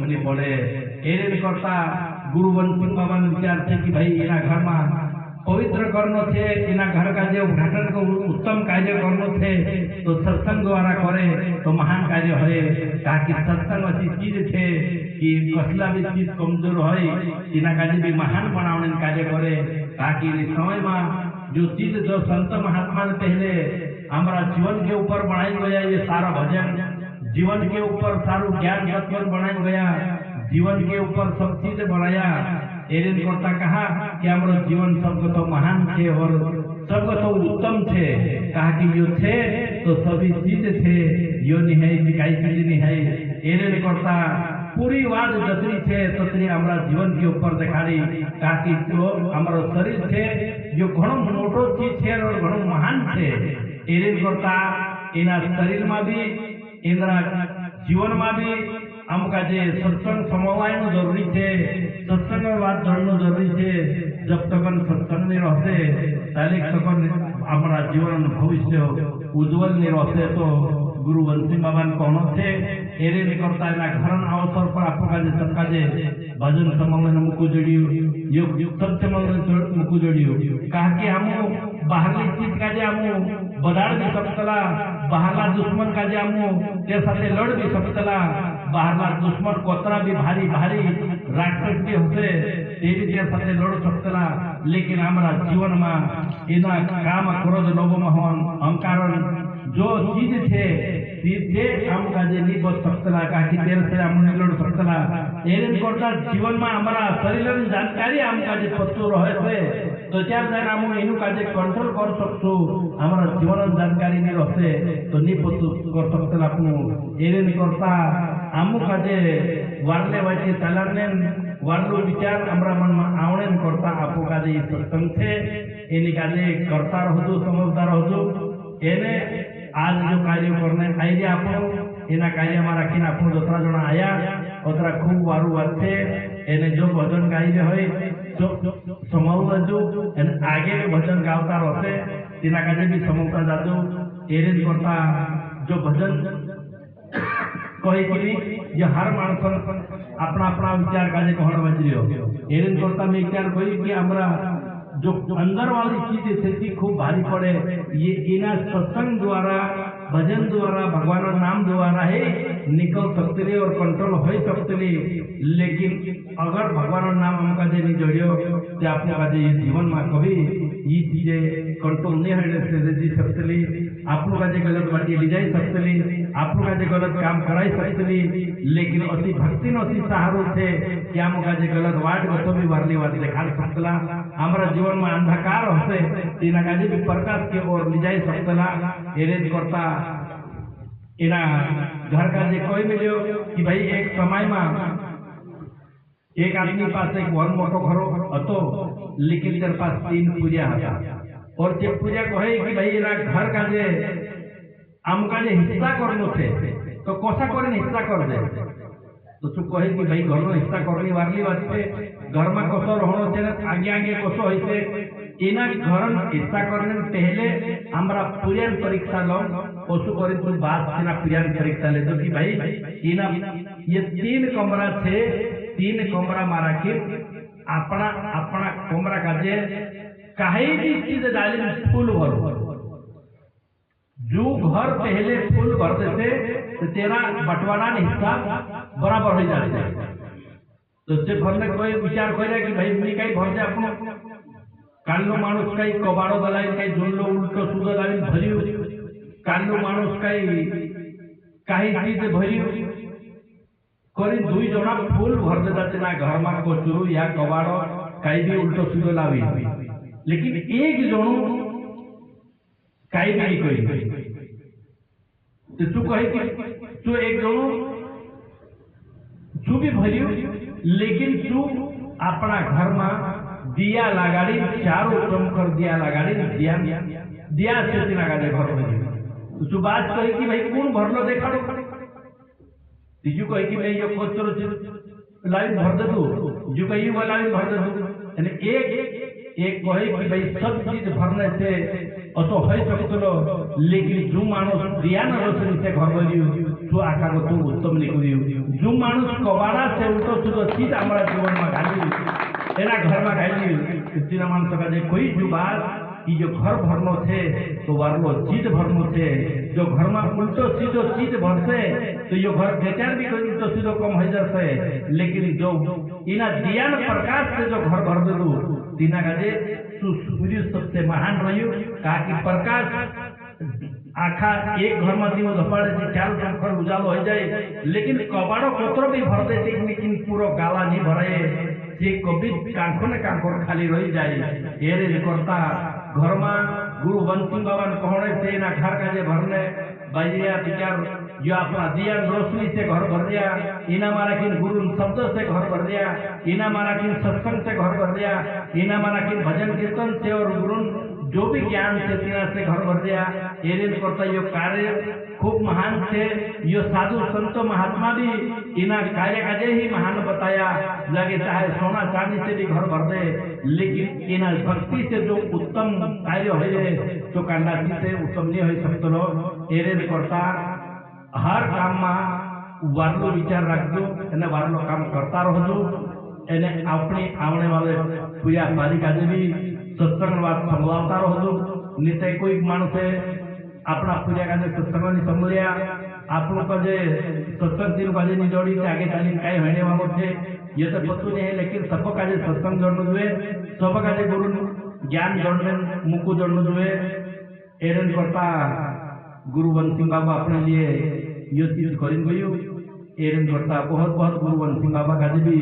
Company पड़े array करता गुरुवंशी बाबा विचार थे कि भाई एना घर में पवित्र करनो थे, एना घर का जो उद्घाटन को उत्तम कार्य करनो थे तो सत्संग द्वारा करे तो महान कार्य है। ताकि सत्संग ऐसी चीज थे कि कसला भी चीज कमजोर है एना कार्य भी महान बनाने कार्य करे। ताकि समय में जो चीज जो संत महात्मा ने पहले हमारा जीवन के ऊपर बनाई गया, ये सारा भजन जीवन के ऊपर सारू ज्ञान तत्व बनाया गया, जीवन के ऊपर सब चीज बनाया। एरेन करता कहा कि हमारा जीवन सबको तो महान थे और सबको तो उत्तम थे। कहा कि यो थे तो सभी चीज थे, यो नहीं है कई चीज नहीं है। एरेन करता पूरी बात जतरी थे ततरी हमारा जीवन के ऊपर दिखाड़ी। कहा कि जो हमारा शरीर थे जो घणो मोटो चीज थे और घणो महान थे। एरेन करता एना शरीर में भी एना जीवन में भी आमका जे सत्संग समवाय जरूरी है, सत्संग बात जानना जरूरी है। जब तक सत्संग नहीं रहते ताले तक हमारा जीवन भविष्य उज्जवल नहीं रहते। तो गुरु वंशी बाबा कौन थे एरे नहीं करता है ना घर अवसर पर आपका जे सबका जे भजन सम्मेलन मुकु जोड़ियो योग सत्य सम्मेलन मुकु जोड़ियो। कहा कि हम बाहरली चीज का जे हम बदाड़ भी सकतला, बाहरला दुश्मन का जे हम ते साथे लड़ भी सकतला, बाहरला दुश्मन कोतरा भी भारी भारी राक्षस भी होते ते भी ते साथे लड़ सकतला। लेकिन हमारा जीवन में इना काम क्रोध लोभ मोहन अहंकार जो चीज थे थे हम का जे नहीं बच सकतला। कहा कि तेरे से हम नहीं लड़ सकतला। एरन करता जीवन में हमारा शरीर जानकारी हम का जे पत्तू रहे थे तो चार दिन हम इनु का जे कंट्रोल कर सकतो। हमारा जीवन जानकारी नहीं रहते तो नहीं पत्तू कर सकतला। एरन करता हम का जे वारले वाचे चलाने वारलो विचार हमारा मन में आवने करता आपो का जे सत्संग थे एनी का जे करता रहो समझदार रहो। एने आज जो कार्य करने आई आप एना कार्य हमारा किन आप दूसरा जना आया उतरा खूब वारू अच्छे एने जो भजन गाई है जो समूह जो आगे भजन गावता रहते तेना काजे भी समूहता जातो। एरेन करता जो भजन कही कि ये हर मानस अपना अपना विचार काजे कहना बजरियो। एरेन करता मैं विचार कही कि हमारा जो अंदर वाली चीजें थी खूब भारी पड़े ये इना सत्संग द्वारा भजन द्वारा भगवान नाम द्वारा ही निकल सकते और कंट्रोल हो सकते। लेकिन अगर भगवान नाम हमका जे नहीं जोड़ियो तो आपने का ये जीवन में कभी ये चीजें कंट्रोल नहीं होने जी सकते। आप लोग का जे गलत बात ले जा सकते, आप लोग का जे गलत काम कराई सकते। लेकिन अति भक्ति न अति सहारो थे कि हम का जे गलत वाट तो भी वारली बात देखा सकतला। हमारा जीवन में अंधकार होते तीना का भी प्रकाश के ओर ले जा सकतला। एरेंज करता इना घर का जे कोई मिलो कि भाई एक समय में एक आदमी पास एक वन मोटो घरो હતો लेकिन तेरे पास 3 पूजा था और जे पूजा कहे कि भाई इना घर का जे आमका जे हिस्सा करनो थे तो कोसा करे हिस्सा कर दे तो तू कहे कि भाई घर में हिस्सा करनी वारली बात है। घर में कसो रहनो छे आगे आगे कसो होइसे इना घर हिस्सा करने पहले हमारा पूजन परीक्षा लो ओसु करे तू बात तेना पूजन परीक्षा ले दो कि भाई इना ये 3 कमरा थे 3 कमरा मारा के अपना अपना कमरा का जे कहीं भी चीज डाली फूल भरो। जो घर पहले फूल भर देते तो तेरा बंटवारा हिस्सा बराबर हो जाते। तो से भरने कोई विचार करे कि भाई मी कहीं भर दे अपनो कालो मानुष कहीं कबाड़ो दलाई कहीं जोलो उल्टो सुदो दलाई भरियो कालो मानुष कहीं चीज भरियो करी 2 जना फूल भर देता तेना घर में कोचरू या कबाड़ो कहीं भी उल्टो सुदो लावी। लेकिन एक जणो कहीं भी कोई तो तू कहे कि तू एक जणो तू भी भरियो लेकिन तू अपना घर में दिया लगाड़ी चारों चमकर दिया लगाड़ी दिया दिया से दिन लगा दे घर में। तो तू बात कही कि भाई कौन भरलो देखा तीजू कही कि भाई ये कोचरो लाइन भर दे तू जो कही वो लाइन भर दे तू यानी एक कहे कि भाई सब चीज भरने से तो हो सकते लेकिन जो मानुष दिया न रोशनी से घर भरियो तो आखा को तू उत्तम निकलियो जो मानुष कबाड़ा से उल्टो सुधो चीज हमारा जीवन में घाली एना घर में घाली तीन मानुष का कोई जो बात कि जो घर भरनो थे तो वारलो चीज भरनो थे जो घर में उल्टो सीधो चीज भरसे तो यो घर बेचार भी कोई उल्टो सीधो कम हो जाते लेकिन जो इना दियान प्रकाश से जो घर भर दे तीना का सूर्य सबसे महान रहियो ताकि प्रकाश आखा एक घर में दिवो धपाड़े से चार घर उजालो हो जाए लेकिन कबाड़ो कोतरो भी भर दे लेकिन पूरा गाला नहीं भराए जे कभी कांखो ने कांखो खाली रही जाए एरे करता घर में गुरु बंसी बाबा कहने से ना घर का जे भरने बाजिया विचार जो अपना दिया रोशनी से घर भर दिया इना मारा किन गुरु शब्द से घर भर दिया इना मारा किन सत्संग से घर भर दिया इना मारा किन भजन कीर्तन से और गुरु जो भी ज्ञान से तीना से घर भर दिया एरिन करता यो कार्य खूब महान से यो साधु संत महात्मा भी इना कार्य काजे ही महान बताया लगे चाहे सोना चांदी से भी घर भर दे लेकिन इना भक्ति से जो उत्तम कार्य है जो कांडासी से उत्तम नहीं हो सकते लोग एरिन करता हर काम में वारलो विचार रखो एने वारलो काम करता रहो एने अपनी आने वाले पूरा पालिका भी सत्संग बात संभलावता रहो नित्य कोई मानुसे अपना पूजा का सत्संग नहीं संभलिया आप लोग का जे सत्संग तीन का नहीं जोड़ी आगे चली कई होने वालों थे ये तो पता नहीं है लेकिन सब का जे सत्संग जोड़ने हुए सब का जे गुरु ज्ञान जोड़ने मुकु जोड़ने हुए एरन करता गुरु बंसी बाबा अपने लिए ये चीज करें गई एरन करता बहुत बहुत गुरु बंसी बाबा का भी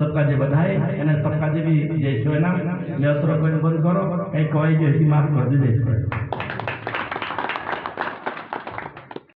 सबका जे बधाई एने सबका जे भी जय सोना मैं असर बंद करो कहीं कोई जो माफ कर दे जय